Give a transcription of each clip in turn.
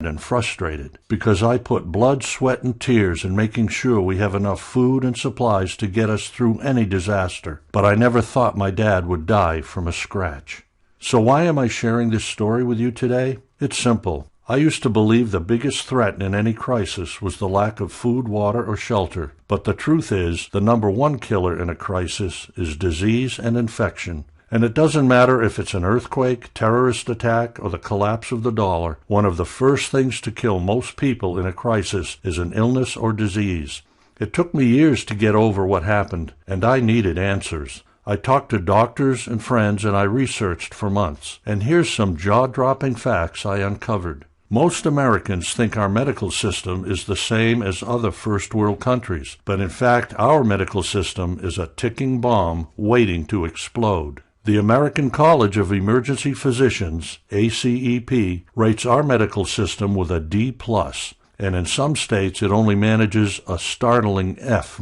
and frustrated because I put blood, sweat, and tears in making sure we have enough food and supplies to get us through any disaster. But I never thought my dad would die from a scratch. So why am I sharing this story with you today? It's simple. I used to believe the biggest threat in any crisis was the lack of food, water, or shelter. But the truth is, the number one killer in a crisis is disease and infection. And it doesn't matter if it's an earthquake, terrorist attack, or the collapse of the dollar. One of the first things to kill most people in a crisis is an illness or disease. It took me years to get over what happened, and I needed answers. I talked to doctors and friends, and I researched for months. And here's some jaw-dropping facts I uncovered. Most Americans think our medical system is the same as other first-world countries, but in fact our medical system is a ticking bomb waiting to explode. The American College of Emergency Physicians, ACEP, rates our medical system with a D+, and in some states it only manages a startling F-.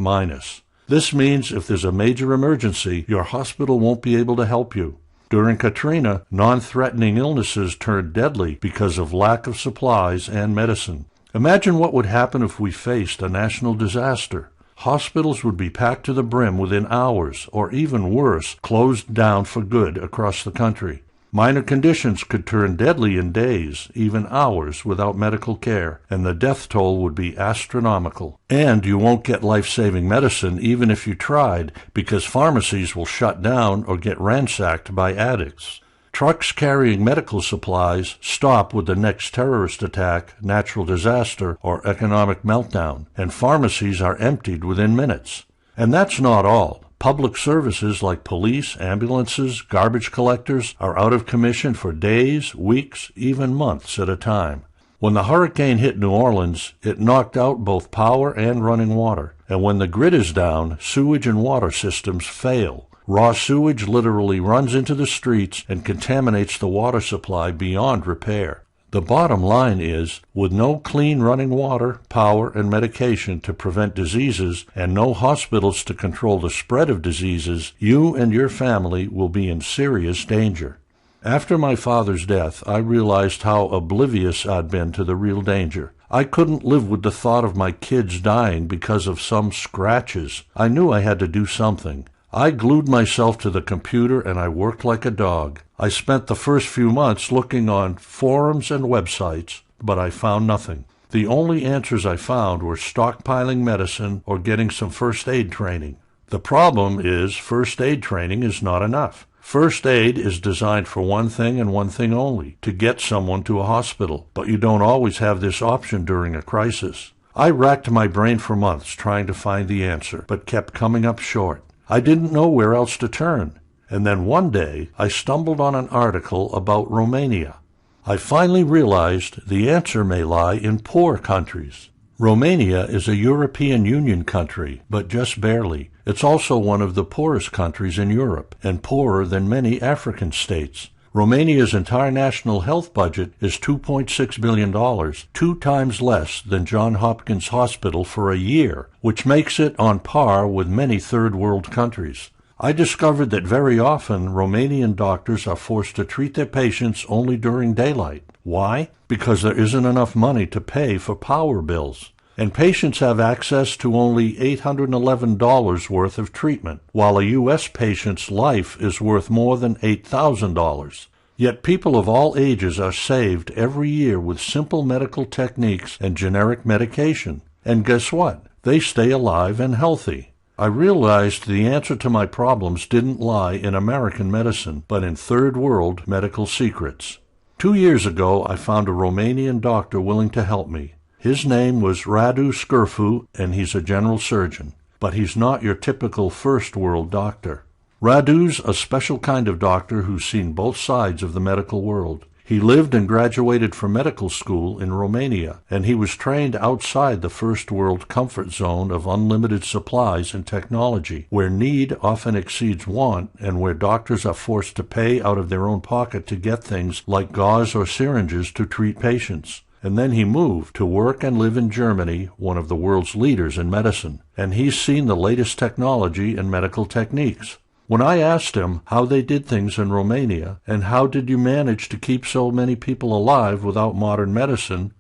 This means if there's a major emergency, your hospital won't be able to help you. During Katrina, non-threatening illnesses turned deadly because of lack of supplies and medicine. Imagine what would happen if we faced a national disaster. Hospitals would be packed to the brim within hours, or even worse, closed down for good across the country. Minor conditions could turn deadly in days, even hours, without medical care, and the death toll would be astronomical. And you won't get life-saving medicine even if you tried, because pharmacies will shut down or get ransacked by addicts. Trucks carrying medical supplies stop with the next terrorist attack, natural disaster, or economic meltdown, and pharmacies are emptied within minutes. And that's not all. Public services like police, ambulances, garbage collectors are out of commission for days, weeks, even months at a time. When the hurricane hit New Orleans, it knocked out both power and running water. And when the grid is down, sewage and water systems fail. Raw sewage literally runs into the streets and contaminates the water supply beyond repair. The bottom line is, with no clean running water, power, and medication to prevent diseases, and no hospitals to control the spread of diseases, you and your family will be in serious danger. After my father's death, I realized how oblivious I'd been to the real danger. I couldn't live with the thought of my kids dying because of some scratches. I knew I had to do something. I glued myself to the computer and I worked like a dog. I spent the first few months looking on forums and websites, but I found nothing. The only answers I found were stockpiling medicine or getting some first aid training. The problem is first aid training is not enough. First aid is designed for one thing and one thing only, to get someone to a hospital, but you don't always have this option during a crisis. I racked my brain for months trying to find the answer, but kept coming up short. I didn't know where else to turn. And then one day, I stumbled on an article about Romania. I finally realized the answer may lie in poor countries. Romania is a European Union country, but just barely. It's also one of the poorest countries in Europe, and poorer than many African states. Romania's entire national health budget is $2.6 billion, 2 times less than Johns Hopkins Hospital for a year, which makes it on par with many third-world countries. I discovered that very often Romanian doctors are forced to treat their patients only during daylight. Why? Because there isn't enough money to pay for power bills. And patients have access to only $811 worth of treatment, while a U.S. patient's life is worth more than $8,000. Yet people of all ages are saved every year with simple medical techniques and generic medication. And guess what? They stay alive and healthy. I realized the answer to my problems didn't lie in American medicine, but in third-world medical secrets. 2 years ago, I found a Romanian doctor willing to help me. His name was Radu Scurfu, and he's a general surgeon. But he's not your typical first-world doctor. Radu's a special kind of doctor who's seen both sides of the medical world. He lived and graduated from medical school in Romania, and he was trained outside the first-world comfort zone of unlimited supplies and technology, where need often exceeds want and where doctors are forced to pay out of their own pocket to get things like gauze or syringes to treat patients. And then he moved to work and live in Germany, one of the world's leaders in medicine, and he's seen the latest technology and medical techniques. When I asked him how they did things in Romania, and how did you manage to keep so many people alive without modern medicine